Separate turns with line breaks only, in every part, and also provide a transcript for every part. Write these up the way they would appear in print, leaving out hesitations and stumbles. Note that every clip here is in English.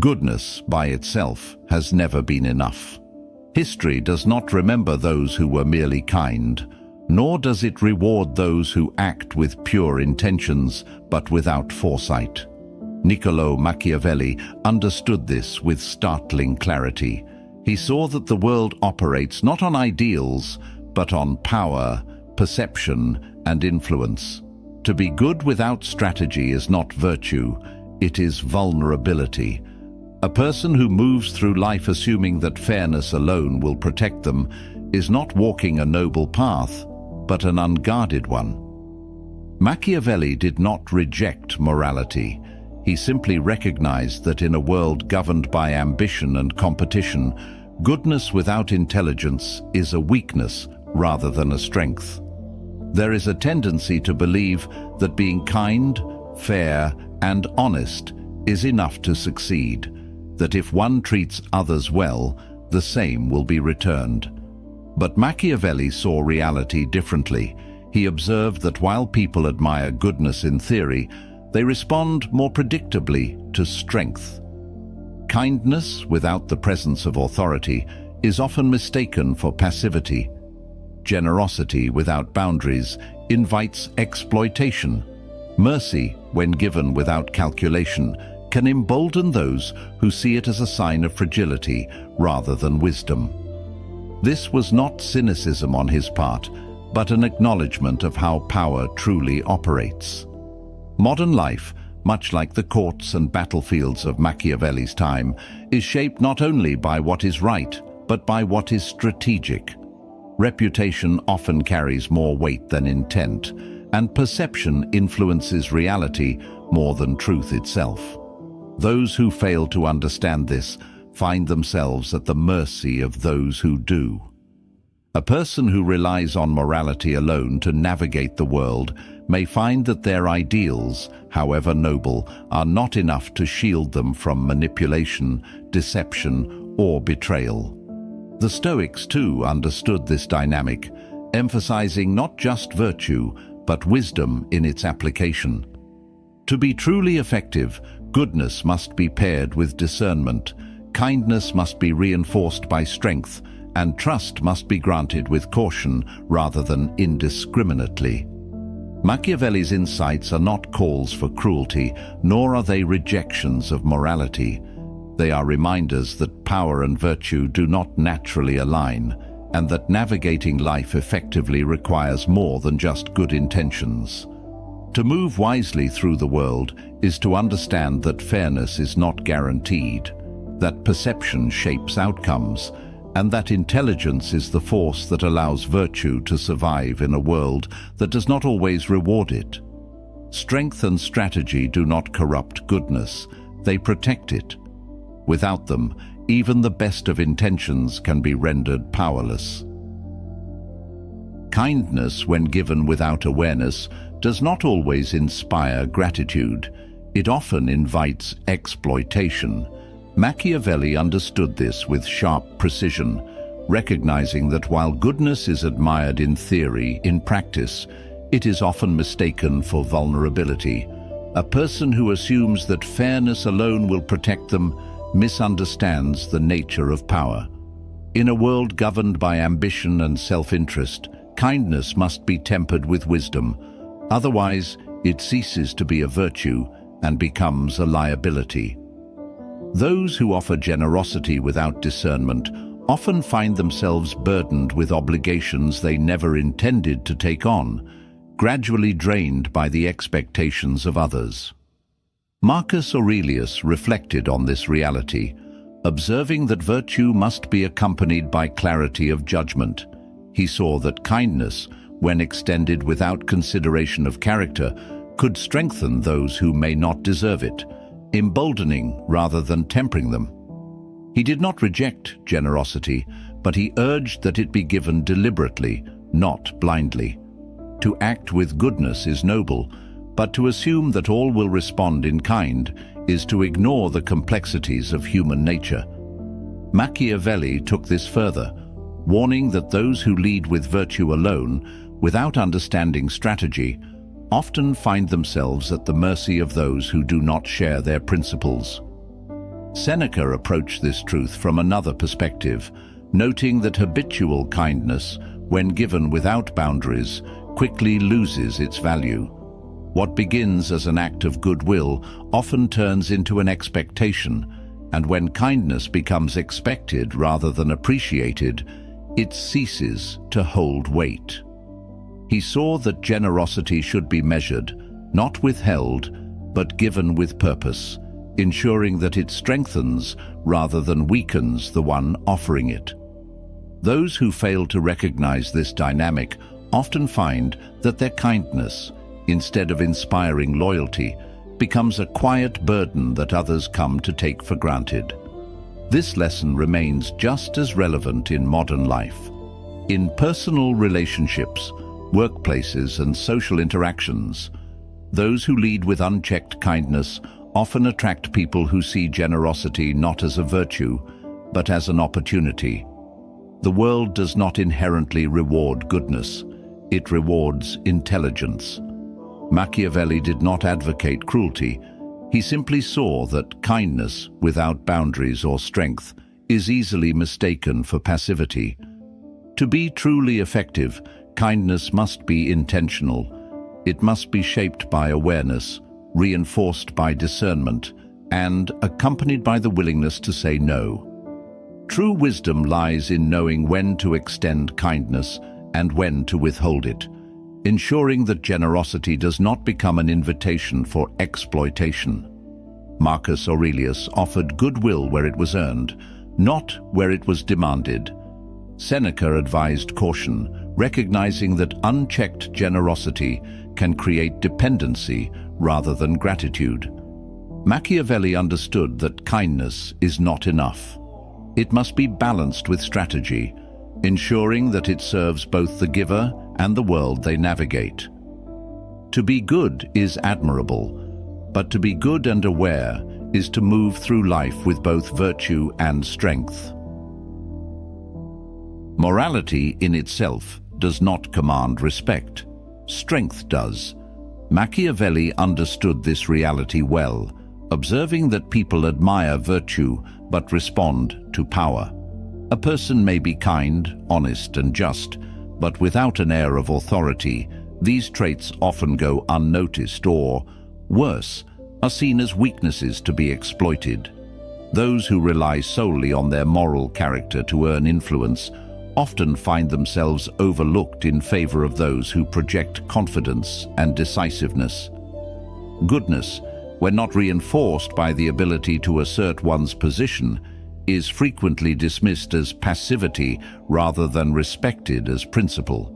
Goodness, by itself, has never been enough. History does not remember those who were merely kind, nor does it reward those who act with pure intentions but without foresight. Niccolò Machiavelli understood this with startling clarity. He saw that the world operates not on ideals, but on power, perception, and influence. To be good without strategy is not virtue, it is vulnerability. A person who moves through life assuming that fairness alone will protect them is not walking a noble path, but an unguarded one. Machiavelli did not reject morality. He simply recognized that in a world governed by ambition and competition, goodness without intelligence is a weakness rather than a strength. There is a tendency to believe that being kind, fair, and honest is enough to succeed, that if one treats others well, the same will be returned. But Machiavelli saw reality differently. He observed that while people admire goodness in theory, they respond more predictably to strength. Kindness without the presence of authority is often mistaken for passivity. Generosity without boundaries invites exploitation. Mercy, when given without calculation, can embolden those who see it as a sign of fragility rather than wisdom. This was not cynicism on his part, but an acknowledgement of how power truly operates. Modern life, much like the courts and battlefields of Machiavelli's time, is shaped not only by what is right, but by what is strategic. Reputation often carries more weight than intent, and perception influences reality more than truth itself. Those who fail to understand this find themselves at the mercy of those who do. A person who relies on morality alone to navigate the world may find that their ideals, however noble, are not enough to shield them from manipulation, deception, or betrayal. The Stoics, too, understood this dynamic, emphasizing not just virtue, but wisdom in its application. To be truly effective, goodness must be paired with discernment, kindness must be reinforced by strength, and trust must be granted with caution rather than indiscriminately. Machiavelli's insights are not calls for cruelty, nor are they rejections of morality. They are reminders that power and virtue do not naturally align, and that navigating life effectively requires more than just good intentions. To move wisely through the world is to understand that fairness is not guaranteed, that perception shapes outcomes, and that intelligence is the force that allows virtue to survive in a world that does not always reward it. Strength and strategy do not corrupt goodness, they protect it. Without them, even the best of intentions can be rendered powerless. Kindness, when given without awareness, does not always inspire gratitude. It often invites exploitation. Machiavelli understood this with sharp precision, recognizing that while goodness is admired in theory, in practice, it is often mistaken for vulnerability. A person who assumes that fairness alone will protect them misunderstands the nature of power. In a world governed by ambition and self-interest, kindness must be tempered with wisdom. Otherwise, it ceases to be a virtue and becomes a liability. Those who offer generosity without discernment often find themselves burdened with obligations they never intended to take on, gradually drained by the expectations of others. Marcus Aurelius reflected on this reality, observing that virtue must be accompanied by clarity of judgment. He saw that kindness, when extended without consideration of character, could strengthen those who may not deserve it, emboldening rather than tempering them. He did not reject generosity, but he urged that it be given deliberately, not blindly. To act with goodness is noble, but to assume that all will respond in kind is to ignore the complexities of human nature. Machiavelli took this further, warning that those who lead with virtue alone, without understanding strategy, often find themselves at the mercy of those who do not share their principles. Seneca approached this truth from another perspective, noting that habitual kindness, when given without boundaries, quickly loses its value. What begins as an act of goodwill often turns into an expectation, and when kindness becomes expected rather than appreciated, it ceases to hold weight. He saw that generosity should be measured, not withheld, but given with purpose, ensuring that it strengthens rather than weakens the one offering it. Those who fail to recognize this dynamic often find that their kindness, instead of inspiring loyalty, becomes a quiet burden that others come to take for granted. This lesson remains just as relevant in modern life. In personal relationships, workplaces, and social interactions, those who lead with unchecked kindness often attract people who see generosity not as a virtue, but as an opportunity. The world does not inherently reward goodness. It rewards intelligence. Machiavelli did not advocate cruelty. He simply saw that kindness without boundaries or strength is easily mistaken for passivity. To be truly effective, kindness must be intentional. It must be shaped by awareness, reinforced by discernment, and accompanied by the willingness to say no. True wisdom lies in knowing when to extend kindness and when to withhold it, ensuring that generosity does not become an invitation for exploitation. Marcus Aurelius offered goodwill where it was earned, not where it was demanded. Seneca advised caution, recognizing that unchecked generosity can create dependency rather than gratitude. Machiavelli understood that kindness is not enough. It must be balanced with strategy, ensuring that it serves both the giver and the world they navigate. To be good is admirable, but to be good and aware is to move through life with both virtue and strength. Morality in itself does not command respect. Strength does. Machiavelli understood this reality well, observing that people admire virtue but respond to power. A person may be kind, honest, and just, but without an air of authority, these traits often go unnoticed or, worse, are seen as weaknesses to be exploited. Those who rely solely on their moral character to earn influence often find themselves overlooked in favor of those who project confidence and decisiveness. Goodness, when not reinforced by the ability to assert one's position, is frequently dismissed as passivity rather than respected as principle.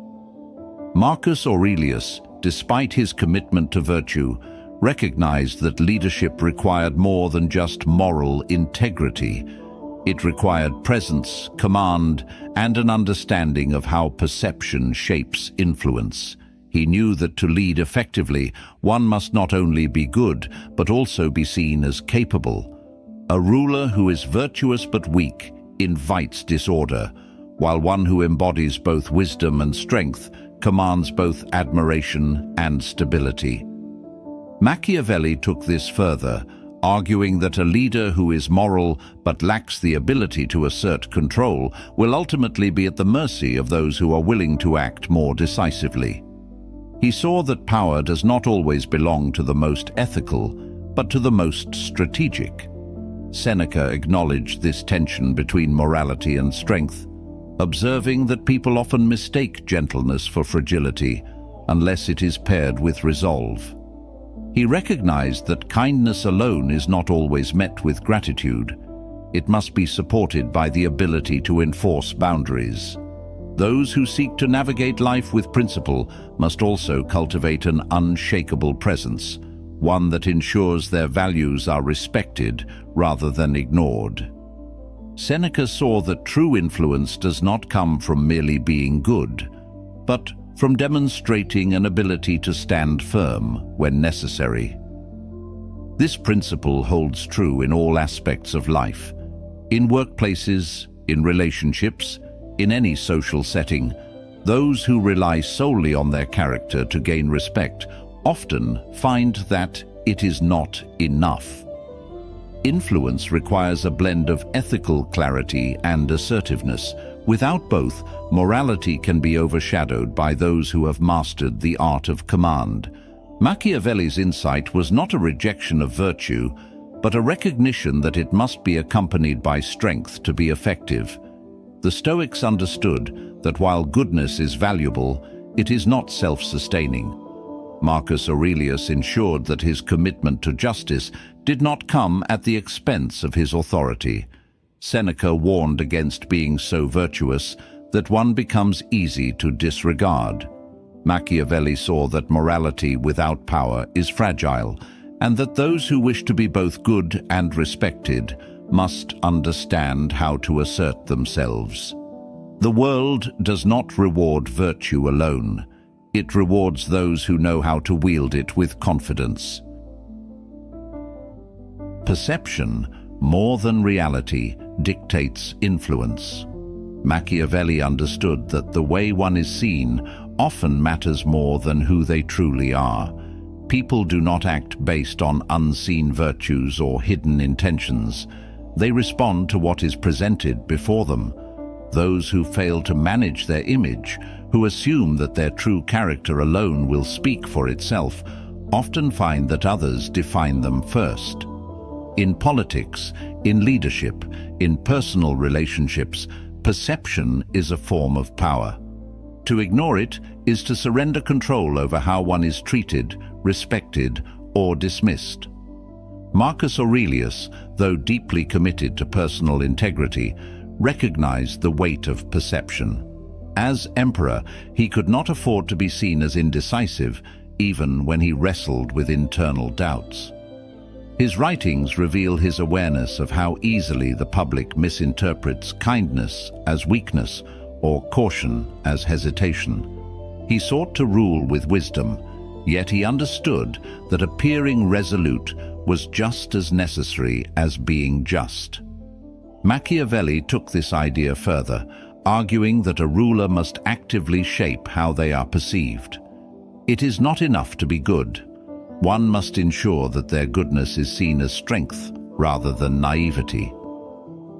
Marcus Aurelius, despite his commitment to virtue, recognized that leadership required more than just moral integrity. It required presence, command, and an understanding of how perception shapes influence. He knew that to lead effectively, one must not only be good, but also be seen as capable. A ruler who is virtuous but weak invites disorder, while one who embodies both wisdom and strength commands both admiration and stability. Machiavelli took this further, arguing that a leader who is moral but lacks the ability to assert control will ultimately be at the mercy of those who are willing to act more decisively. He saw that power does not always belong to the most ethical, but to the most strategic. Seneca acknowledged this tension between morality and strength, observing that people often mistake gentleness for fragility unless it is paired with resolve. He recognized that kindness alone is not always met with gratitude. It must be supported by the ability to enforce boundaries. Those who seek to navigate life with principle must also cultivate an unshakable presence, one that ensures their values are respected rather than ignored. Seneca saw that true influence does not come from merely being good, but from demonstrating an ability to stand firm when necessary. This principle holds true in all aspects of life. In workplaces, in relationships, in any social setting, those who rely solely on their character to gain respect often find that it is not enough. Influence requires a blend of ethical clarity and assertiveness. Without both, morality can be overshadowed by those who have mastered the art of command. Machiavelli's insight was not a rejection of virtue, but a recognition that it must be accompanied by strength to be effective. The Stoics understood that while goodness is valuable, it is not self-sustaining. Marcus Aurelius ensured that his commitment to justice did not come at the expense of his authority. Seneca warned against being so virtuous that one becomes easy to disregard. Machiavelli saw that morality without power is fragile, and that those who wish to be both good and respected must understand how to assert themselves. The world does not reward virtue alone. It rewards those who know how to wield it with confidence. Perception, more than reality, dictates influence. Machiavelli understood that the way one is seen often matters more than who they truly are. People do not act based on unseen virtues or hidden intentions. They respond to what is presented before them. Those who fail to manage their image, who assume that their true character alone will speak for itself, often find that others define them first. In politics, in leadership, in personal relationships, perception is a form of power. To ignore it is to surrender control over how one is treated, respected, or dismissed. Marcus Aurelius, though deeply committed to personal integrity, recognized the weight of perception. As emperor, he could not afford to be seen as indecisive, even when he wrestled with internal doubts. His writings reveal his awareness of how easily the public misinterprets kindness as weakness or caution as hesitation. He sought to rule with wisdom, yet he understood that appearing resolute was just as necessary as being just. Machiavelli took this idea further, arguing that a ruler must actively shape how they are perceived. It is not enough to be good. One must ensure that their goodness is seen as strength rather than naivety.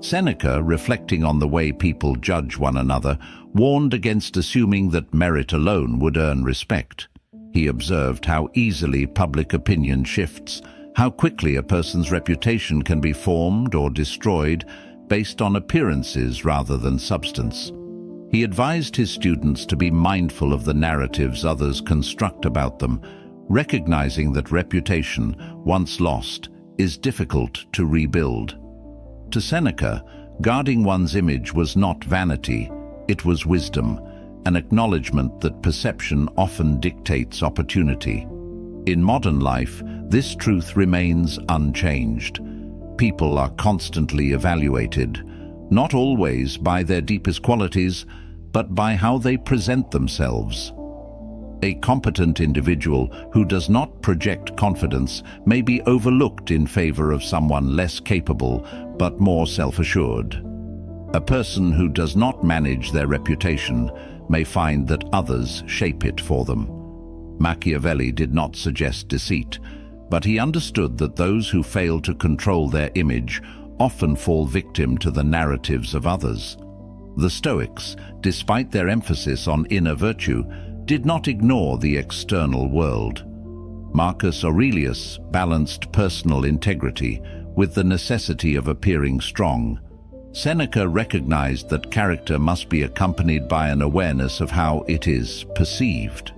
Seneca, reflecting on the way people judge one another, warned against assuming that merit alone would earn respect. He observed how easily public opinion shifts, how quickly a person's reputation can be formed or destroyed based on appearances rather than substance. He advised his students to be mindful of the narratives others construct about them, recognizing that reputation, once lost, is difficult to rebuild. To Seneca, guarding one's image was not vanity, it was wisdom, an acknowledgement that perception often dictates opportunity. In modern life, this truth remains unchanged. People are constantly evaluated, not always by their deepest qualities, but by how they present themselves. A competent individual who does not project confidence may be overlooked in favor of someone less capable but more self-assured. A person who does not manage their reputation may find that others shape it for them. Machiavelli did not suggest deceit, but he understood that those who fail to control their image often fall victim to the narratives of others. The Stoics, despite their emphasis on inner virtue, did not ignore the external world. Marcus Aurelius balanced personal integrity with the necessity of appearing strong. Seneca recognized that character must be accompanied by an awareness of how it is perceived.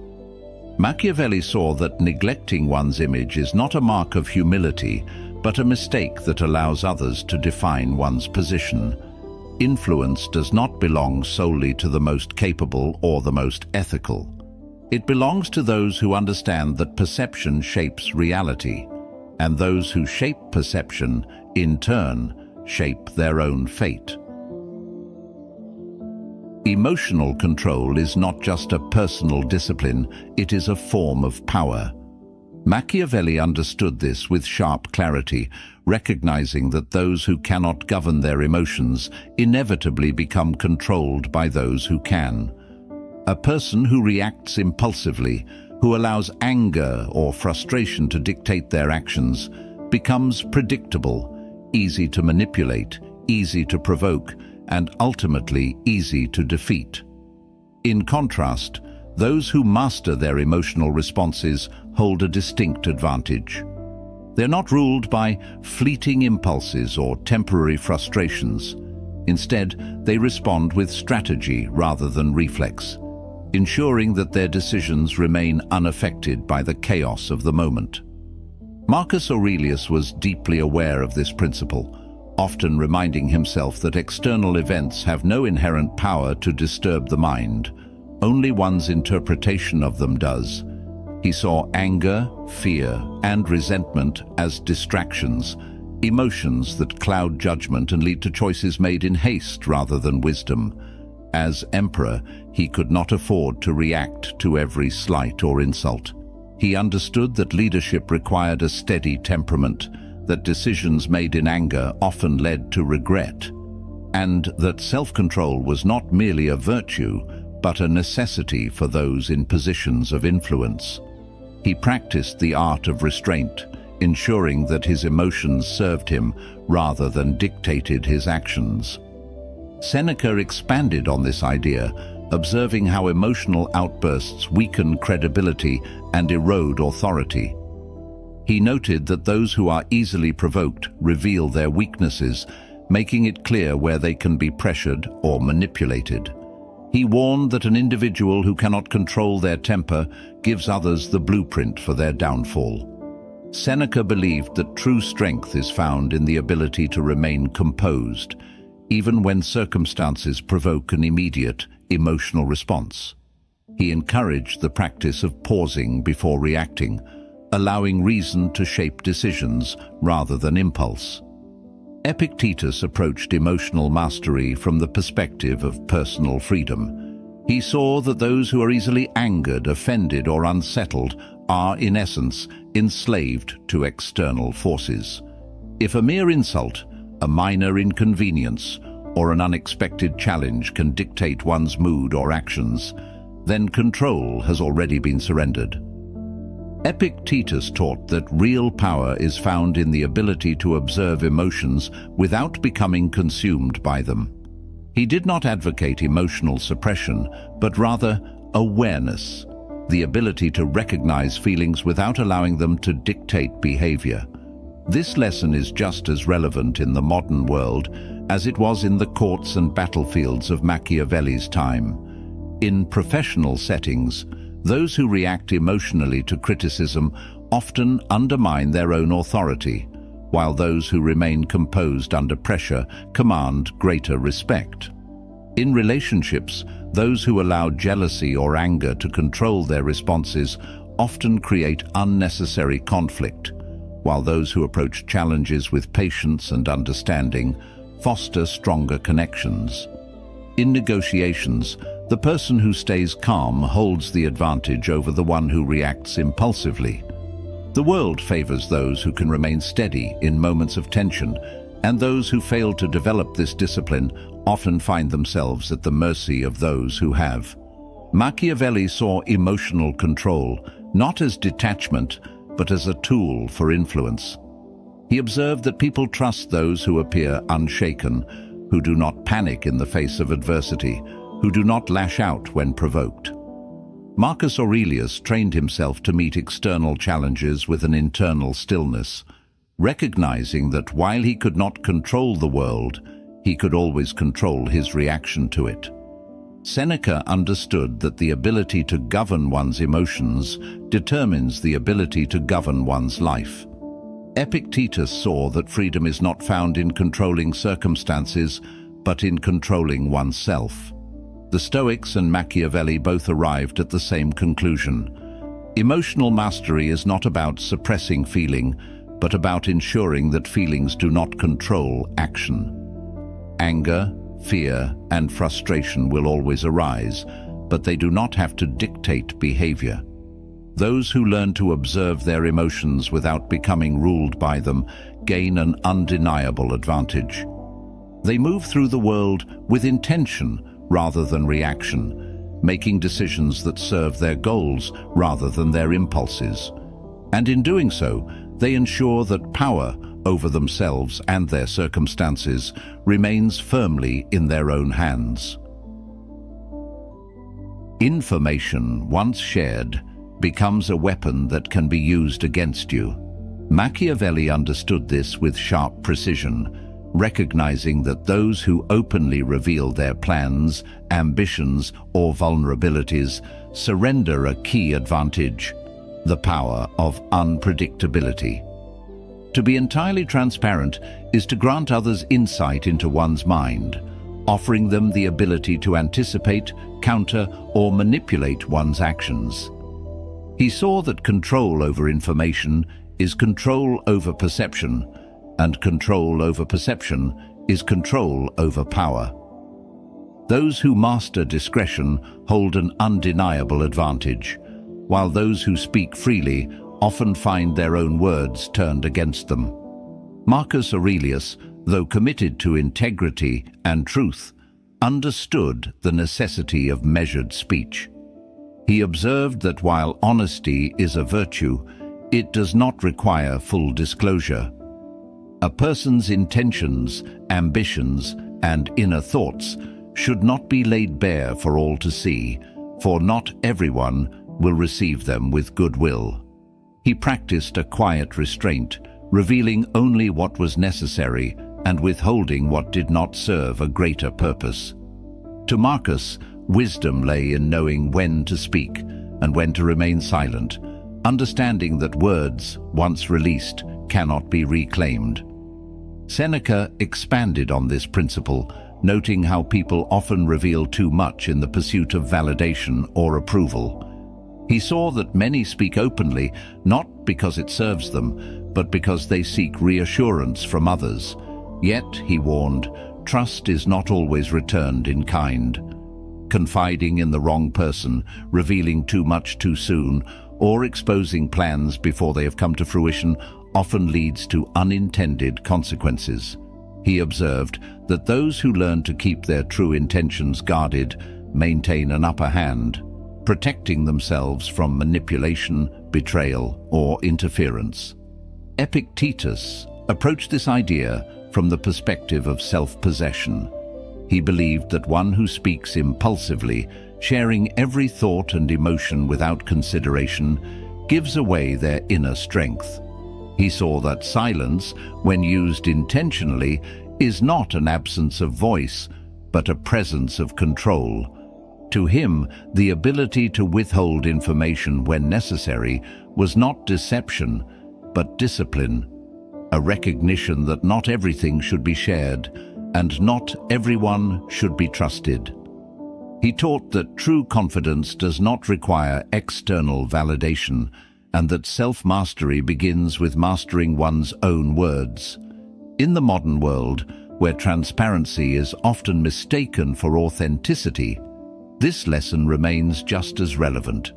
Machiavelli saw that neglecting one's image is not a mark of humility, but a mistake that allows others to define one's position. Influence does not belong solely to the most capable or the most ethical. It belongs to those who understand that perception shapes reality, and those who shape perception, in turn, shape their own fate. Emotional control is not just a personal discipline, it is a form of power. Machiavelli understood this with sharp clarity, recognizing that those who cannot govern their emotions inevitably become controlled by those who can. A person who reacts impulsively, who allows anger or frustration to dictate their actions, becomes predictable. easy to manipulate, easy to provoke, and ultimately easy to defeat. In contrast, those who master their emotional responses hold a distinct advantage. They're not ruled by fleeting impulses or temporary frustrations. Instead, they respond with strategy rather than reflex, ensuring that their decisions remain unaffected by the chaos of the moment. Marcus Aurelius was deeply aware of this principle, often reminding himself that external events have no inherent power to disturb the mind. Only one's interpretation of them does. He saw anger, fear, and resentment as distractions, emotions that cloud judgment and lead to choices made in haste rather than wisdom. As emperor, he could not afford to react to every slight or insult. He understood that leadership required a steady temperament, that decisions made in anger often led to regret, and that self-control was not merely a virtue, but a necessity for those in positions of influence. He practiced the art of restraint, ensuring that his emotions served him rather than dictated his actions. Seneca expanded on this idea, observing how emotional outbursts weaken credibility and erode authority. He noted that those who are easily provoked reveal their weaknesses, making it clear where they can be pressured or manipulated. He warned that an individual who cannot control their temper gives others the blueprint for their downfall. Seneca believed that true strength is found in the ability to remain composed, even when circumstances provoke an immediate emotional response. He encouraged the practice of pausing before reacting, allowing reason to shape decisions rather than impulse. Epictetus approached emotional mastery from the perspective of personal freedom. He saw that those who are easily angered, offended, or unsettled are, in essence, enslaved to external forces. If a mere insult, a minor inconvenience, or an unexpected challenge can dictate one's mood or actions, then control has already been surrendered. Epictetus taught that real power is found in the ability to observe emotions without becoming consumed by them. He did not advocate emotional suppression, but rather awareness, the ability to recognize feelings without allowing them to dictate behavior. This lesson is just as relevant in the modern world as it was in the courts and battlefields of Machiavelli's time. In professional settings, those who react emotionally to criticism often undermine their own authority, while those who remain composed under pressure command greater respect. In relationships, those who allow jealousy or anger to control their responses often create unnecessary conflict, while those who approach challenges with patience and understanding foster stronger connections. In negotiations, the person who stays calm holds the advantage over the one who reacts impulsively. The world favors those who can remain steady in moments of tension, and those who fail to develop this discipline often find themselves at the mercy of those who have. Machiavelli saw emotional control not as detachment, but as a tool for influence. He observed that people trust those who appear unshaken, who do not panic in the face of adversity, who do not lash out when provoked. Marcus Aurelius trained himself to meet external challenges with an internal stillness, recognizing that while he could not control the world, he could always control his reaction to it. Seneca understood that the ability to govern one's emotions determines the ability to govern one's life. Epictetus saw that freedom is not found in controlling circumstances, but in controlling oneself. The Stoics and Machiavelli both arrived at the same conclusion. Emotional mastery is not about suppressing feeling, but about ensuring that feelings do not control action. Anger, fear, and frustration will always arise, but they do not have to dictate behavior. Those who learn to observe their emotions without becoming ruled by them gain an undeniable advantage. They move through the world with intention rather than reaction, making decisions that serve their goals rather than their impulses. And in doing so, they ensure that power, over themselves and their circumstances remains firmly in their own hands. Information, once shared, becomes a weapon that can be used against you. Machiavelli understood this with sharp precision, recognizing that those who openly reveal their plans, ambitions, or vulnerabilities surrender a key advantage: the power of unpredictability. To be entirely transparent is to grant others insight into one's mind, offering them the ability to anticipate, counter, or manipulate one's actions. He saw that control over information is control over perception, and control over perception is control over power. Those who master discretion hold an undeniable advantage, while those who speak freely often find their own words turned against them. Marcus Aurelius, though committed to integrity and truth, understood the necessity of measured speech. He observed that while honesty is a virtue, it does not require full disclosure. A person's intentions, ambitions, and inner thoughts should not be laid bare for all to see, for not everyone will receive them with goodwill. He practiced a quiet restraint, revealing only what was necessary and withholding what did not serve a greater purpose. To Marcus, wisdom lay in knowing when to speak and when to remain silent, understanding that words, once released, cannot be reclaimed. Seneca expanded on this principle, noting how people often reveal too much in the pursuit of validation or approval. He saw that many speak openly, not because it serves them, but because they seek reassurance from others. Yet, he warned, trust is not always returned in kind. Confiding in the wrong person, revealing too much too soon, or exposing plans before they have come to fruition often leads to unintended consequences. He observed that those who learn to keep their true intentions guarded maintain an upper hand, protecting themselves from manipulation, betrayal, or interference. Epictetus approached this idea from the perspective of self-possession. He believed that one who speaks impulsively, sharing every thought and emotion without consideration, gives away their inner strength. He saw that silence, when used intentionally, is not an absence of voice, but a presence of control. To him, the ability to withhold information when necessary was not deception, but discipline, a recognition that not everything should be shared, and not everyone should be trusted. He taught that true confidence does not require external validation, and that self-mastery begins with mastering one's own words. In the modern world, where transparency is often mistaken for authenticity, this lesson remains just as relevant.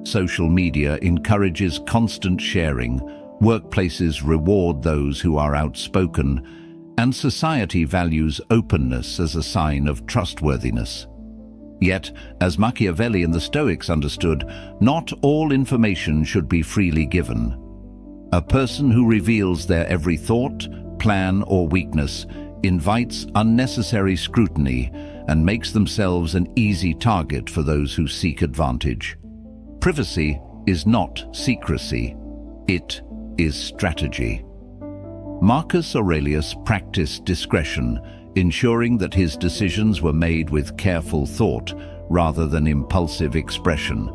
Social media encourages constant sharing, workplaces reward those who are outspoken, and society values openness as a sign of trustworthiness. Yet, as Machiavelli and the Stoics understood, not all information should be freely given. A person who reveals their every thought, plan, or weakness invites unnecessary scrutiny and makes themselves an easy target for those who seek advantage. Privacy is not secrecy, it is strategy. Marcus Aurelius practiced discretion, ensuring that his decisions were made with careful thought rather than impulsive expression.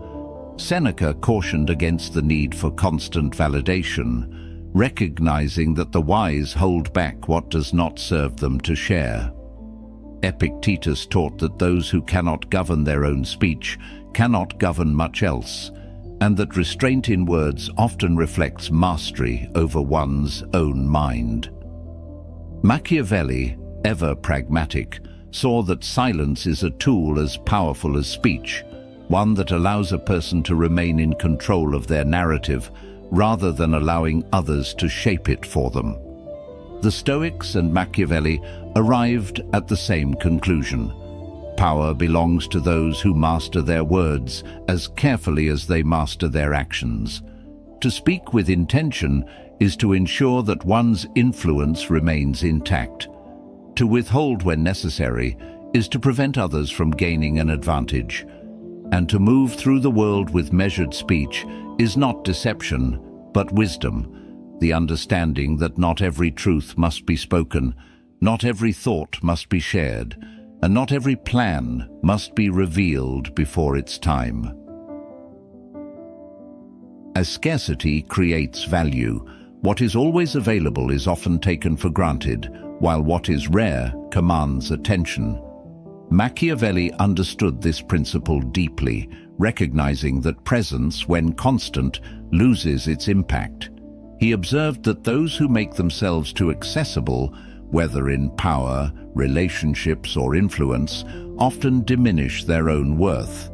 Seneca cautioned against the need for constant validation, recognizing that the wise hold back what does not serve them to share. Epictetus taught that those who cannot govern their own speech cannot govern much else, and that restraint in words often reflects mastery over one's own mind. Machiavelli, ever pragmatic, saw that silence is a tool as powerful as speech, one that allows a person to remain in control of their narrative rather than allowing others to shape it for them. The Stoics and Machiavelli arrived at the same conclusion. Power belongs to those who master their words as carefully as they master their actions. To speak with intention is to ensure that one's influence remains intact. To withhold when necessary is to prevent others from gaining an advantage. And to move through the world with measured speech is not deception, but wisdom, the understanding that not every truth must be spoken, not every thought must be shared, and not every plan must be revealed before its time. As scarcity creates value, what is always available is often taken for granted, while what is rare commands attention. Machiavelli understood this principle deeply, recognizing that presence, when constant, loses its impact. He observed that those who make themselves too accessible, whether in power, relationships, or influence, often diminish their own worth.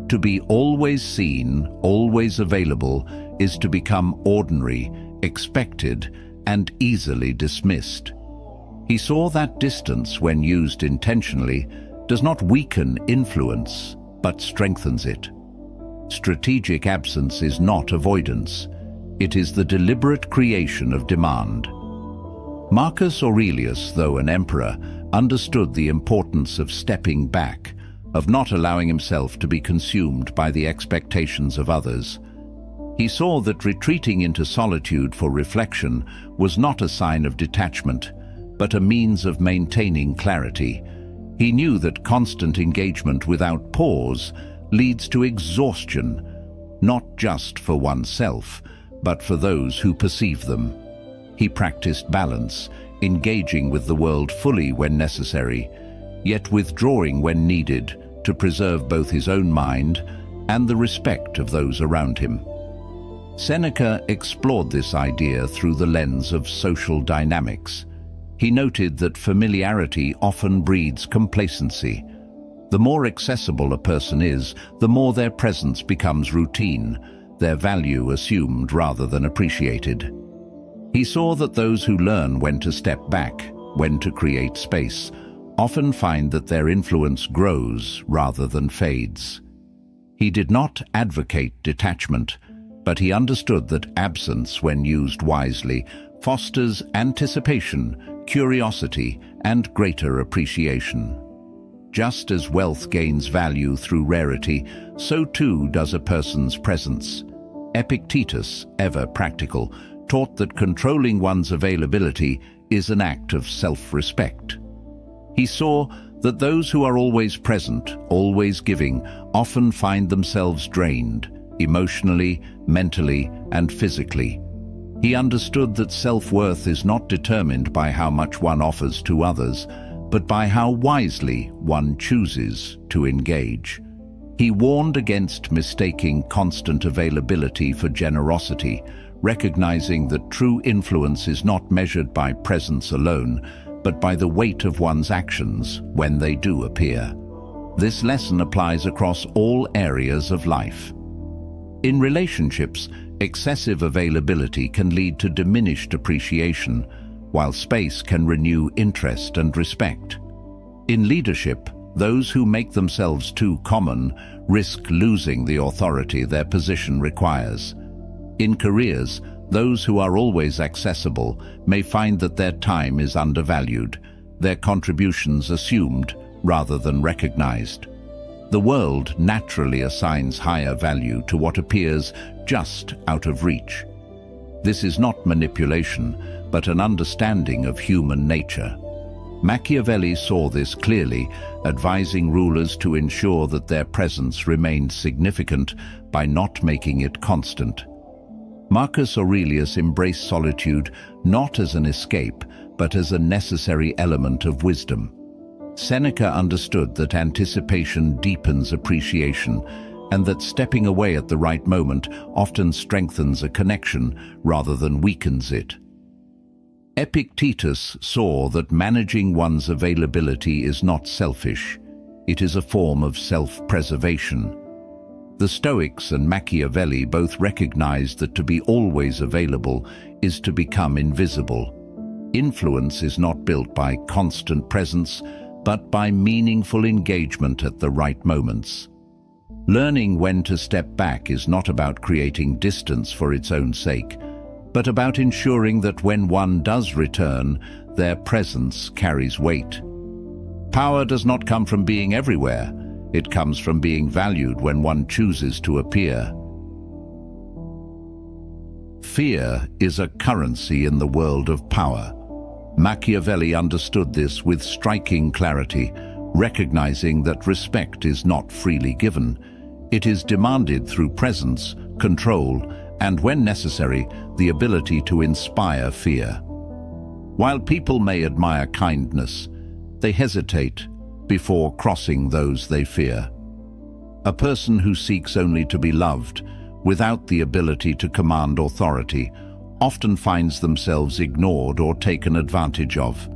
To be always seen, always available, is to become ordinary, expected, and easily dismissed. He saw that distance, when used intentionally, does not weaken influence, but strengthens it. Strategic absence is not avoidance. It is the deliberate creation of demand. Marcus Aurelius, though an emperor, understood the importance of stepping back, of not allowing himself to be consumed by the expectations of others. He saw that retreating into solitude for reflection was not a sign of detachment, but a means of maintaining clarity. He knew that constant engagement without pause leads to exhaustion, not just for oneself, but for those who perceive them. He practiced balance, engaging with the world fully when necessary, yet withdrawing when needed to preserve both his own mind and the respect of those around him. Seneca explored this idea through the lens of social dynamics. He noted that familiarity often breeds complacency. The more accessible a person is, the more their presence becomes routine, their value assumed rather than appreciated. He saw that those who learn when to step back, when to create space, often find that their influence grows rather than fades. He did not advocate detachment, but he understood that absence, when used wisely, fosters anticipation, curiosity, and greater appreciation. Just as wealth gains value through rarity, so too does a person's presence. Epictetus, ever practical, taught that controlling one's availability is an act of self-respect. He saw that those who are always present, always giving, often find themselves drained, emotionally, mentally, and physically. He understood that self-worth is not determined by how much one offers to others, but by how wisely one chooses to engage. He warned against mistaking constant availability for generosity, recognizing that true influence is not measured by presence alone, but by the weight of one's actions when they do appear. This lesson applies across all areas of life. In relationships, excessive availability can lead to diminished appreciation, while space can renew interest and respect. In leadership, those who make themselves too common risk losing the authority their position requires. In careers, those who are always accessible may find that their time is undervalued, their contributions assumed rather than recognized. The world naturally assigns higher value to what appears just out of reach. This is not manipulation, but an understanding of human nature. Machiavelli saw this clearly, advising rulers to ensure that their presence remained significant by not making it constant. Marcus Aurelius embraced solitude not as an escape, but as a necessary element of wisdom. Seneca understood that anticipation deepens appreciation, and that stepping away at the right moment often strengthens a connection rather than weakens it. Epictetus saw that managing one's availability is not selfish. It is a form of self-preservation. The Stoics and Machiavelli both recognized that to be always available is to become invisible. Influence is not built by constant presence, but by meaningful engagement at the right moments. Learning when to step back is not about creating distance for its own sake, but about ensuring that when one does return, their presence carries weight. Power does not come from being everywhere. It comes from being valued when one chooses to appear. Fear is a currency in the world of power. Machiavelli understood this with striking clarity, recognizing that respect is not freely given. It is demanded through presence, control, and when necessary, the ability to inspire fear. While people may admire kindness, they hesitate before crossing those they fear. A person who seeks only to be loved, without the ability to command authority, often finds themselves ignored or taken advantage of.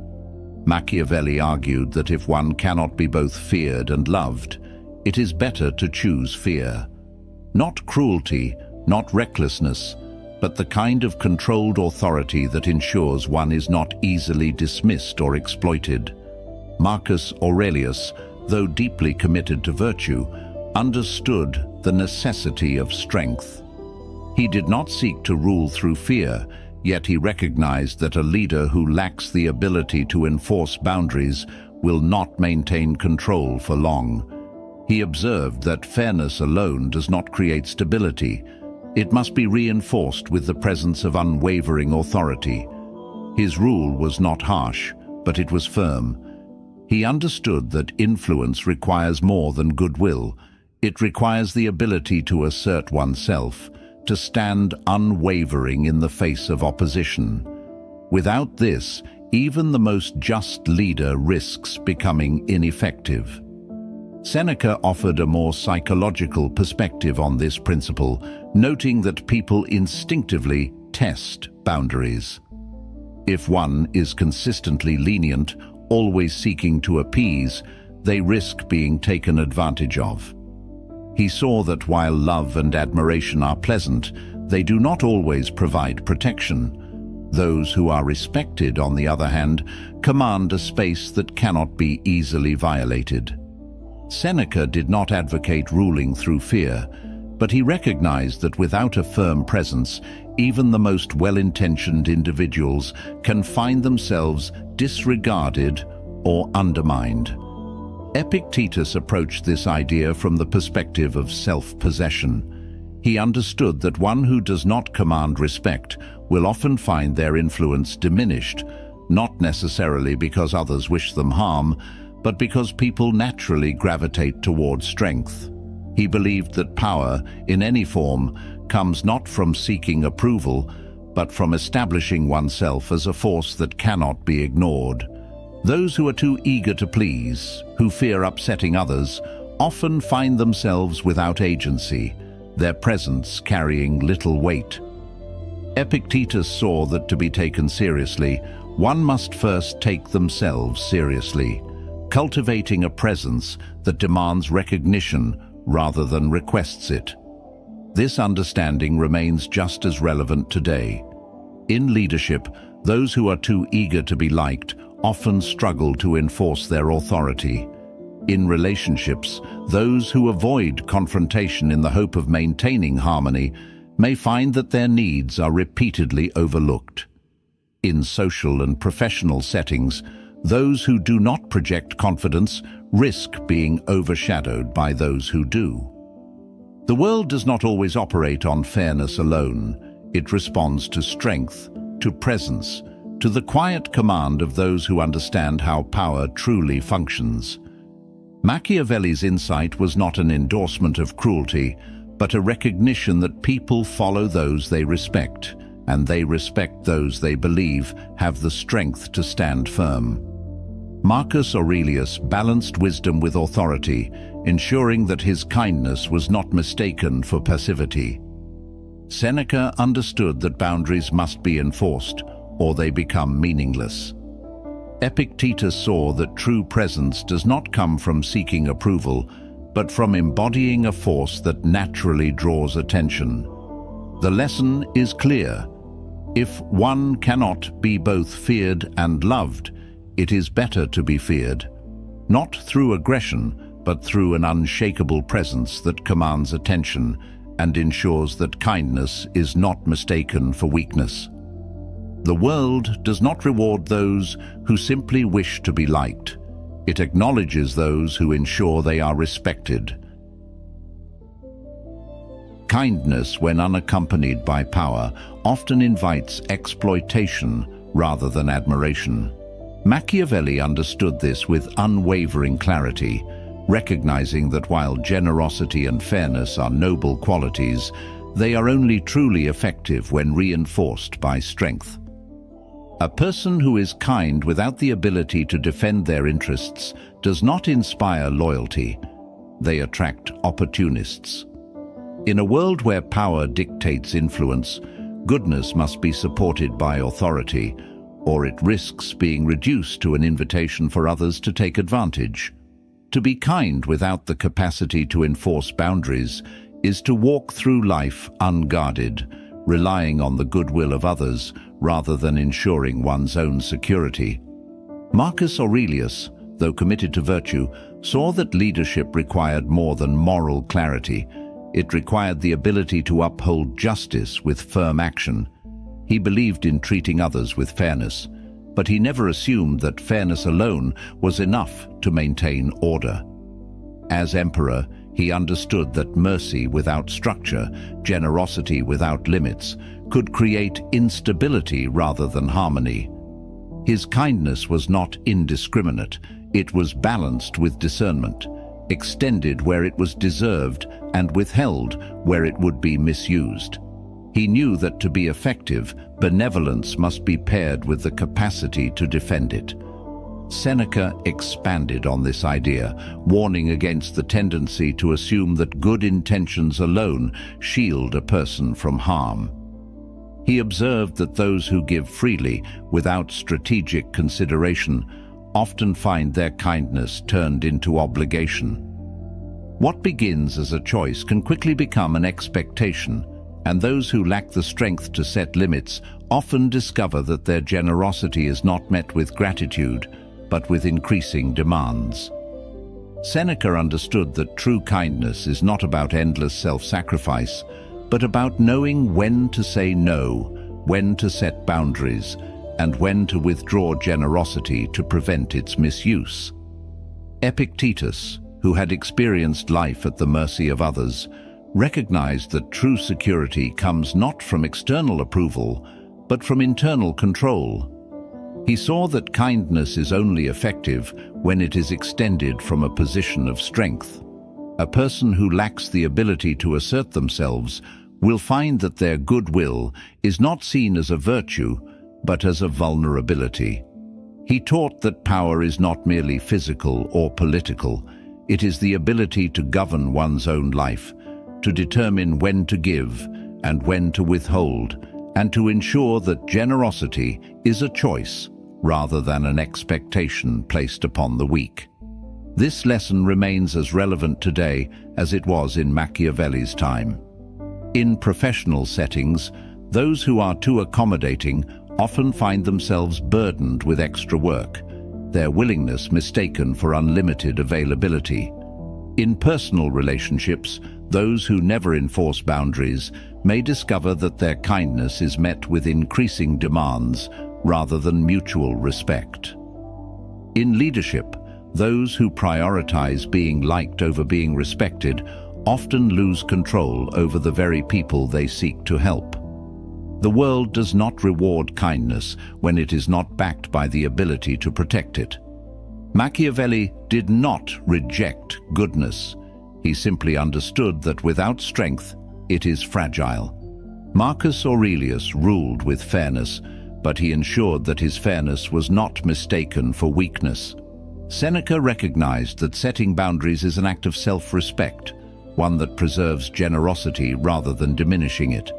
Machiavelli argued that if one cannot be both feared and loved, it is better to choose fear. Not cruelty, not recklessness, but the kind of controlled authority that ensures one is not easily dismissed or exploited. Marcus Aurelius, though deeply committed to virtue, understood the necessity of strength. He did not seek to rule through fear, yet he recognized that a leader who lacks the ability to enforce boundaries will not maintain control for long. He observed that fairness alone does not create stability. It must be reinforced with the presence of unwavering authority. His rule was not harsh, but it was firm. He understood that influence requires more than goodwill. It requires the ability to assert oneself, to stand unwavering in the face of opposition. Without this, even the most just leader risks becoming ineffective. Seneca offered a more psychological perspective on this principle, noting that people instinctively test boundaries. If one is consistently lenient, always seeking to appease, they risk being taken advantage of. He saw that while love and admiration are pleasant, they do not always provide protection. Those who are respected, on the other hand, command a space that cannot be easily violated. Seneca did not advocate ruling through fear, but he recognized that without a firm presence, even the most well-intentioned individuals can find themselves disregarded or undermined. Epictetus approached this idea from the perspective of self-possession. He understood that one who does not command respect will often find their influence diminished, not necessarily because others wish them harm, but because people naturally gravitate toward strength. He believed that power, in any form, comes not from seeking approval, but from establishing oneself as a force that cannot be ignored. Those who are too eager to please, who fear upsetting others, often find themselves without agency, their presence carrying little weight. Epictetus saw that to be taken seriously, one must first take themselves seriously, cultivating a presence that demands recognition rather than requests it. This understanding remains just as relevant today. In leadership, those who are too eager to be liked often struggle to enforce their authority. In relationships, those who avoid confrontation in the hope of maintaining harmony may find that their needs are repeatedly overlooked. In social and professional settings, those who do not project confidence risk being overshadowed by those who do. The world does not always operate on fairness alone. It responds to strength, to presence, to the quiet command of those who understand how power truly functions. Machiavelli's insight was not an endorsement of cruelty, but a recognition that people follow those they respect, and they respect those they believe have the strength to stand firm. Marcus Aurelius balanced wisdom with authority, ensuring that his kindness was not mistaken for passivity. Seneca understood that boundaries must be enforced, or they become meaningless. Epictetus saw that true presence does not come from seeking approval, but from embodying a force that naturally draws attention. The lesson is clear. If one cannot be both feared and loved, it is better to be feared, not through aggression, but through an unshakable presence that commands attention and ensures that kindness is not mistaken for weakness. The world does not reward those who simply wish to be liked. It acknowledges those who ensure they are respected. Kindness, when unaccompanied by power, often invites exploitation rather than admiration. Machiavelli understood this with unwavering clarity, recognizing that while generosity and fairness are noble qualities, they are only truly effective when reinforced by strength. A person who is kind without the ability to defend their interests does not inspire loyalty. They attract opportunists. In a world where power dictates influence, goodness must be supported by authority, or it risks being reduced to an invitation for others to take advantage. To be kind without the capacity to enforce boundaries is to walk through life unguarded, relying on the goodwill of others rather than ensuring one's own security. Marcus Aurelius, though committed to virtue, saw that leadership required more than moral clarity. It required the ability to uphold justice with firm action. He believed in treating others with fairness, but he never assumed that fairness alone was enough to maintain order. As emperor, he understood that mercy without structure, generosity without limits, could create instability rather than harmony. His kindness was not indiscriminate, it was balanced with discernment, extended where it was deserved and withheld where it would be misused. He knew that to be effective, benevolence must be paired with the capacity to defend it. Seneca expanded on this idea, warning against the tendency to assume that good intentions alone shield a person from harm. He observed that those who give freely, without strategic consideration, often find their kindness turned into obligation. What begins as a choice can quickly become an expectation, and those who lack the strength to set limits often discover that their generosity is not met with gratitude, but with increasing demands. Seneca understood that true kindness is not about endless self-sacrifice, but about knowing when to say no, when to set boundaries, and when to withdraw generosity to prevent its misuse. Epictetus, who had experienced life at the mercy of others, recognized that true security comes not from external approval, but from internal control. He saw that kindness is only effective when it is extended from a position of strength. A person who lacks the ability to assert themselves will find that their goodwill is not seen as a virtue, but as a vulnerability. He taught that power is not merely physical or political. It is the ability to govern one's own life, to determine when to give and when to withhold, and to ensure that generosity is a choice rather than an expectation placed upon the weak. This lesson remains as relevant today as it was in Machiavelli's time. In professional settings, those who are too accommodating often find themselves burdened with extra work, their willingness mistaken for unlimited availability. In personal relationships, those who never enforce boundaries may discover that their kindness is met with increasing demands rather than mutual respect. In leadership, those who prioritize being liked over being respected often lose control over the very people they seek to help. The world does not reward kindness when it is not backed by the ability to protect it. Machiavelli did not reject goodness. He simply understood that without strength, it is fragile. Marcus Aurelius ruled with fairness, but he ensured that his fairness was not mistaken for weakness. Seneca recognized that setting boundaries is an act of self-respect, one that preserves generosity rather than diminishing it.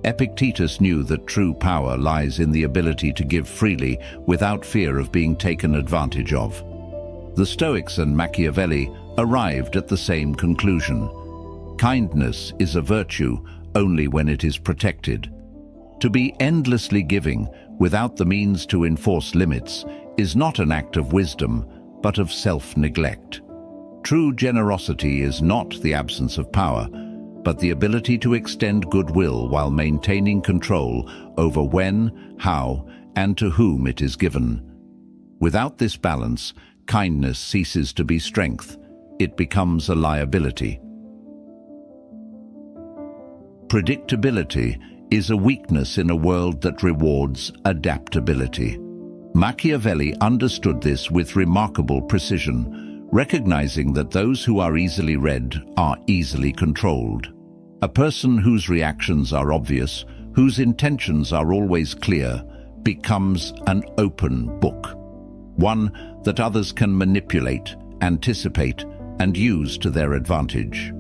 Epictetus knew that true power lies in the ability to give freely without fear of being taken advantage of. The Stoics and Machiavelli arrived at the same conclusion. Kindness is a virtue only when it is protected. To be endlessly giving without the means to enforce limits is not an act of wisdom, but of self-neglect. True generosity is not the absence of power, but the ability to extend goodwill while maintaining control over when, how, and to whom it is given. Without this balance, kindness ceases to be strength. It becomes a liability. Predictability is a weakness in a world that rewards adaptability. Machiavelli understood this with remarkable precision, recognizing that those who are easily read are easily controlled. A person whose reactions are obvious, whose intentions are always clear, becomes an open book, one that others can manipulate, anticipate, and use to their advantage.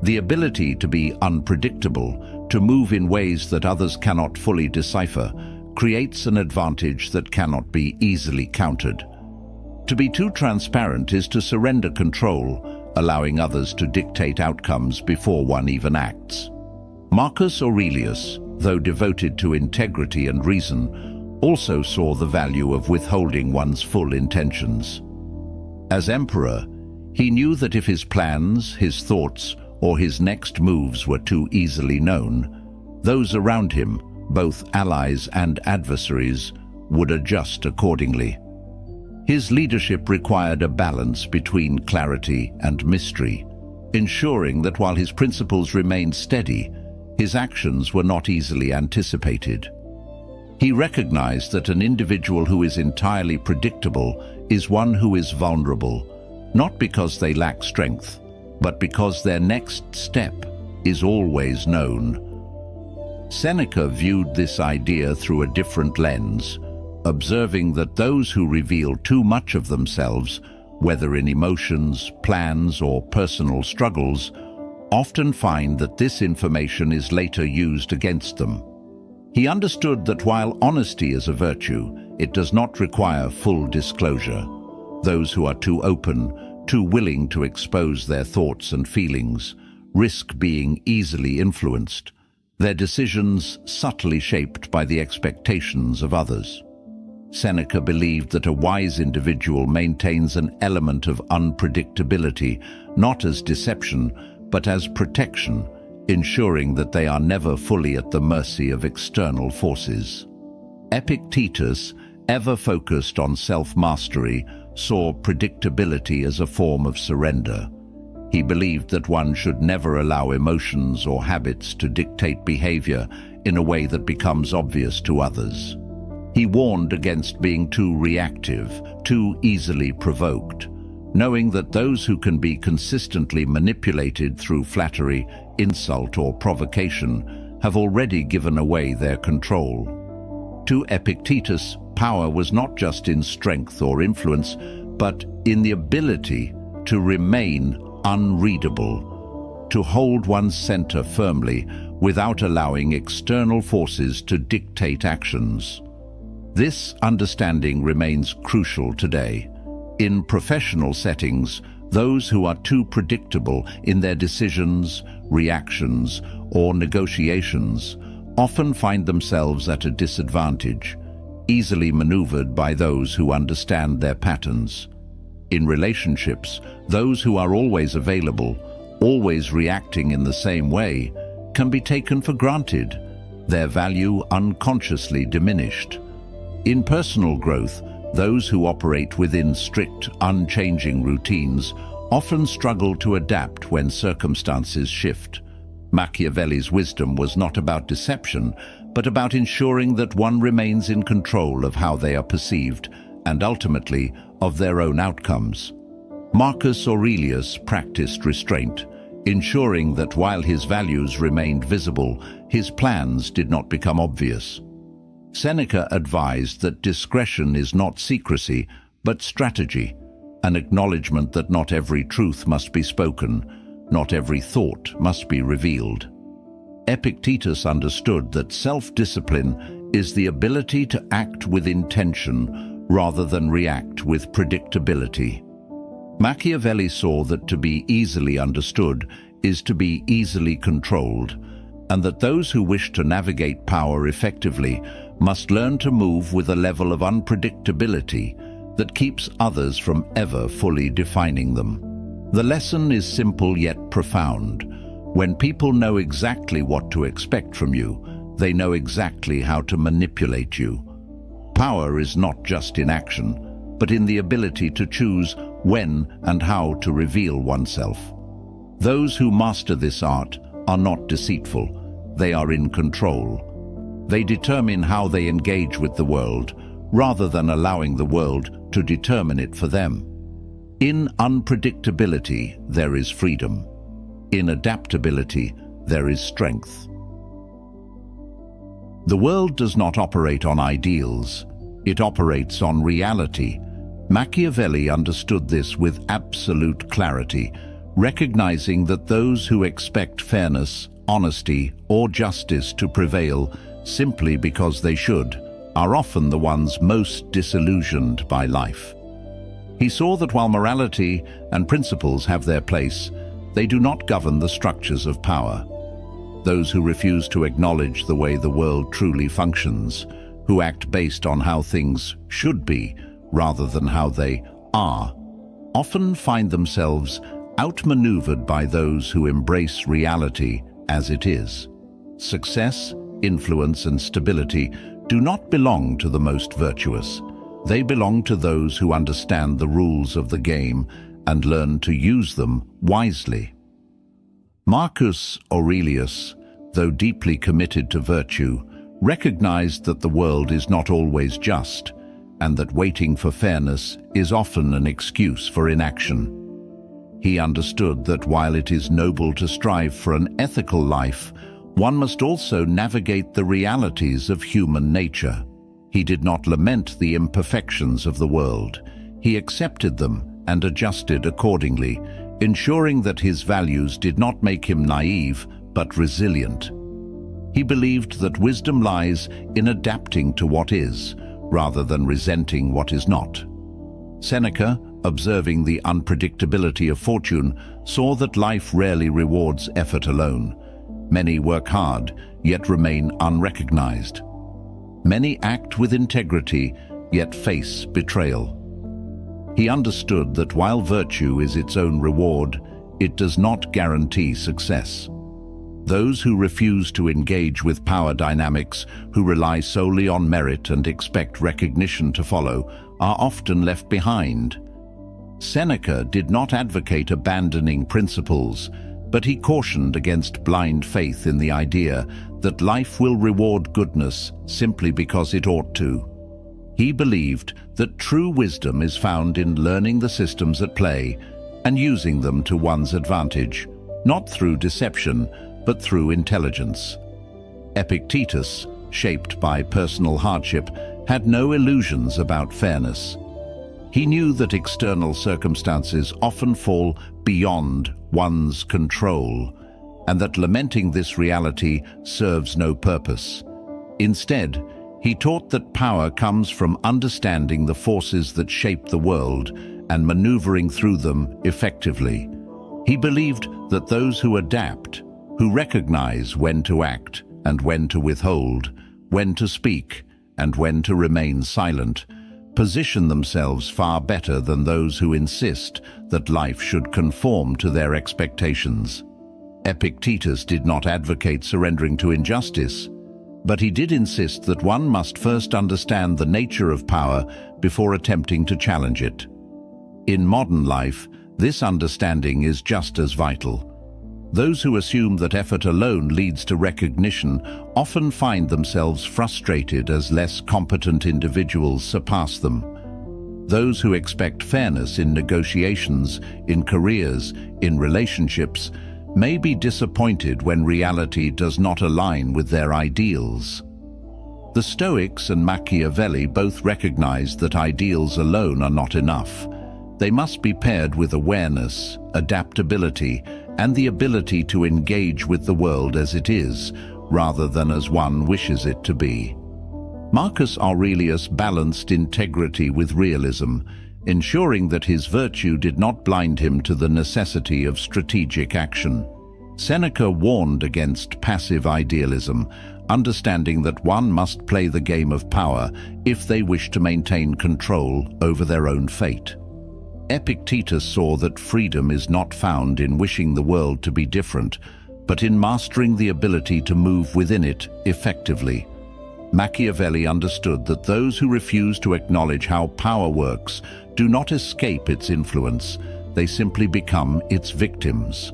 The ability to be unpredictable, to move in ways that others cannot fully decipher, creates an advantage that cannot be easily countered. To be too transparent is to surrender control, allowing others to dictate outcomes before one even acts. Marcus Aurelius, though devoted to integrity and reason, also saw the value of withholding one's full intentions. As emperor, he knew that if his plans, his thoughts, or his next moves were too easily known, those around him, both allies and adversaries, would adjust accordingly. His leadership required a balance between clarity and mystery, ensuring that while his principles remained steady, his actions were not easily anticipated. He recognized that an individual who is entirely predictable is one who is vulnerable, not because they lack strength, but because their next step is always known. Seneca viewed this idea through a different lens, observing that those who reveal too much of themselves, whether in emotions, plans, or personal struggles, often find that this information is later used against them. He understood that while honesty is a virtue, it does not require full disclosure. Those who are too open, too willing to expose their thoughts and feelings, risk being easily influenced, their decisions subtly shaped by the expectations of others. Seneca believed that a wise individual maintains an element of unpredictability, not as deception, but as protection, ensuring that they are never fully at the mercy of external forces. Epictetus, ever focused on self-mastery, saw predictability as a form of surrender. He believed that one should never allow emotions or habits to dictate behavior in a way that becomes obvious to others. He warned against being too reactive, too easily provoked, knowing that those who can be consistently manipulated through flattery, insult, or provocation have already given away their control. To Epictetus, power was not just in strength or influence, but in the ability to remain unreadable, to hold one's center firmly without allowing external forces to dictate actions. This understanding remains crucial today. In professional settings, those who are too predictable in their decisions, reactions, or negotiations often find themselves at a disadvantage, easily maneuvered by those who understand their patterns. In relationships, those who are always available, always reacting in the same way, can be taken for granted, their value unconsciously diminished. In personal growth, those who operate within strict, unchanging routines often struggle to adapt when circumstances shift. Machiavelli's wisdom was not about deception, but about ensuring that one remains in control of how they are perceived and ultimately of their own outcomes. Marcus Aurelius practiced restraint, ensuring that while his values remained visible, his plans did not become obvious. Seneca advised that discretion is not secrecy, but strategy, an acknowledgement that not every truth must be spoken, not every thought must be revealed. Epictetus understood that self-discipline is the ability to act with intention rather than react with predictability. Machiavelli saw that to be easily understood is to be easily controlled, and that those who wish to navigate power effectively must learn to move with a level of unpredictability that keeps others from ever fully defining them. The lesson is simple yet profound. When people know exactly what to expect from you, they know exactly how to manipulate you. Power is not just in action, but in the ability to choose when and how to reveal oneself. Those who master this art are not deceitful, they are in control. They determine how they engage with the world, rather than allowing the world to determine it for them. In unpredictability, there is freedom. In adaptability, there is strength. The world does not operate on ideals, it operates on reality. Machiavelli understood this with absolute clarity, recognizing that those who expect fairness, honesty, or justice to prevail simply because they should are often the ones most disillusioned by life. He saw that while morality and principles have their place, they do not govern the structures of power. Those who refuse to acknowledge the way the world truly functions, who act based on how things should be rather than how they are, often find themselves outmaneuvered by those who embrace reality as it is. Success, influence, and stability do not belong to the most virtuous. They belong to those who understand the rules of the game and learn to use them wisely. Marcus Aurelius, though deeply committed to virtue, recognized that the world is not always just, and that waiting for fairness is often an excuse for inaction. He understood that while it is noble to strive for an ethical life, one must also navigate the realities of human nature. He did not lament the imperfections of the world. He accepted them and adjusted accordingly, ensuring that his values did not make him naive, but resilient. He believed that wisdom lies in adapting to what is, rather than resenting what is not. Seneca, observing the unpredictability of fortune, saw that life rarely rewards effort alone. Many work hard, yet remain unrecognized. Many act with integrity, yet face betrayal. He understood that while virtue is its own reward, it does not guarantee success. Those who refuse to engage with power dynamics, who rely solely on merit and expect recognition to follow, are often left behind. Seneca did not advocate abandoning principles, but he cautioned against blind faith in the idea that life will reward goodness simply because it ought to. He believed that true wisdom is found in learning the systems at play and using them to one's advantage, not through deception, but through intelligence. Epictetus, shaped by personal hardship, had no illusions about fairness. He knew that external circumstances often fall beyond one's control, and that lamenting this reality serves no purpose. Instead, he taught that power comes from understanding the forces that shape the world and maneuvering through them effectively. He believed that those who adapt, who recognize when to act and when to withhold, when to speak and when to remain silent, position themselves far better than those who insist that life should conform to their expectations. Epictetus did not advocate surrendering to injustice, but he did insist that one must first understand the nature of power before attempting to challenge it. In modern life, this understanding is just as vital. Those who assume that effort alone leads to recognition often find themselves frustrated as less competent individuals surpass them. Those who expect fairness in negotiations, in careers, in relationships, may be disappointed when reality does not align with their ideals. The Stoics and Machiavelli both recognized that ideals alone are not enough. They must be paired with awareness, adaptability, and the ability to engage with the world as it is, rather than as one wishes it to be. Marcus Aurelius balanced integrity with realism, ensuring that his virtue did not blind him to the necessity of strategic action. Seneca warned against passive idealism, understanding that one must play the game of power if they wish to maintain control over their own fate. Epictetus saw that freedom is not found in wishing the world to be different, but in mastering the ability to move within it effectively. Machiavelli understood that those who refuse to acknowledge how power works do not escape its influence, they simply become its victims.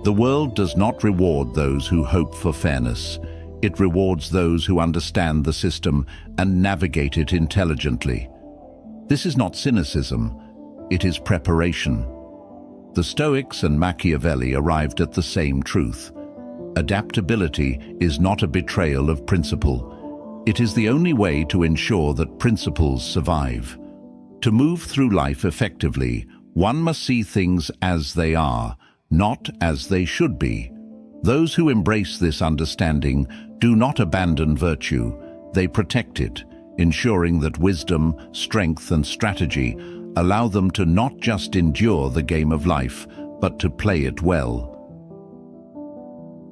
The world does not reward those who hope for fairness. It rewards those who understand the system and navigate it intelligently. This is not cynicism, it is preparation. The Stoics and Machiavelli arrived at the same truth. Adaptability is not a betrayal of principle. It is the only way to ensure that principles survive. To move through life effectively, one must see things as they are, not as they should be. Those who embrace this understanding do not abandon virtue, they protect it, ensuring that wisdom, strength, and strategy allow them to not just endure the game of life, but to play it well.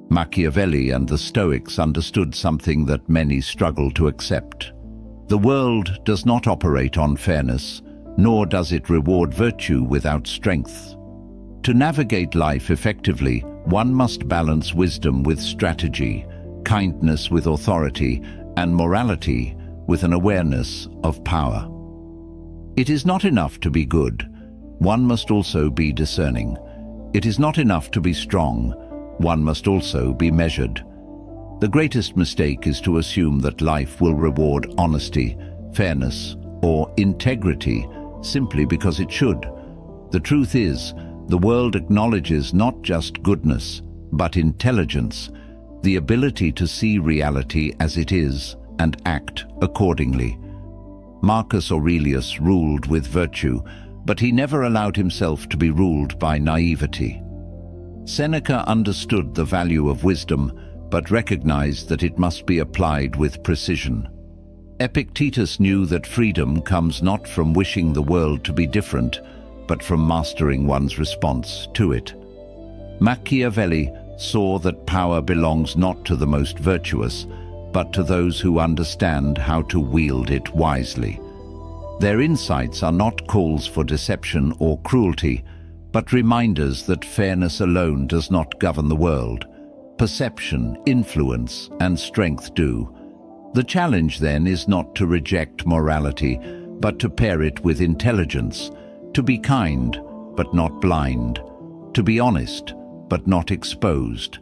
Machiavelli and the Stoics understood something that many struggle to accept. The world does not operate on fairness, nor does it reward virtue without strength. To navigate life effectively, one must balance wisdom with strategy, kindness with authority, and morality with an awareness of power. It is not enough to be good. One must also be discerning. It is not enough to be strong. One must also be measured. The greatest mistake is to assume that life will reward honesty, fairness, or integrity simply because it should. The truth is, the world acknowledges not just goodness, but intelligence, the ability to see reality as it is and act accordingly. Marcus Aurelius ruled with virtue, but he never allowed himself to be ruled by naivety. Seneca understood the value of wisdom, but recognized that it must be applied with precision. Epictetus knew that freedom comes not from wishing the world to be different, but from mastering one's response to it. Machiavelli saw that power belongs not to the most virtuous, but to those who understand how to wield it wisely. Their insights are not calls for deception or cruelty, but reminders that fairness alone does not govern the world. Perception, influence, and strength do. The challenge then is not to reject morality, but to pair it with intelligence, to be kind, but not blind, to be honest, but not exposed,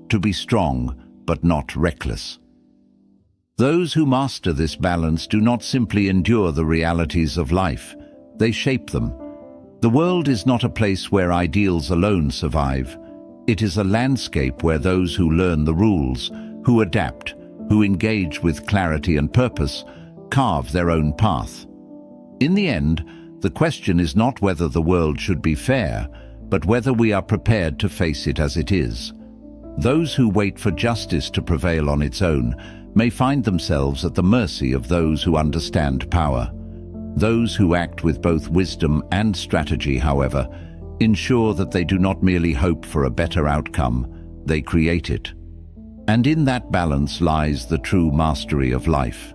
to be strong, but not reckless. Those who master this balance do not simply endure the realities of life, they shape them. The world is not a place where ideals alone survive. It is a landscape where those who learn the rules, who adapt, who engage with clarity and purpose, carve their own path. In the end, the question is not whether the world should be fair, but whether we are prepared to face it as it is. Those who wait for justice to prevail on its own may find themselves at the mercy of those who understand power. Those who act with both wisdom and strategy, however, ensure that they do not merely hope for a better outcome, they create it. And in that balance lies the true mastery of life.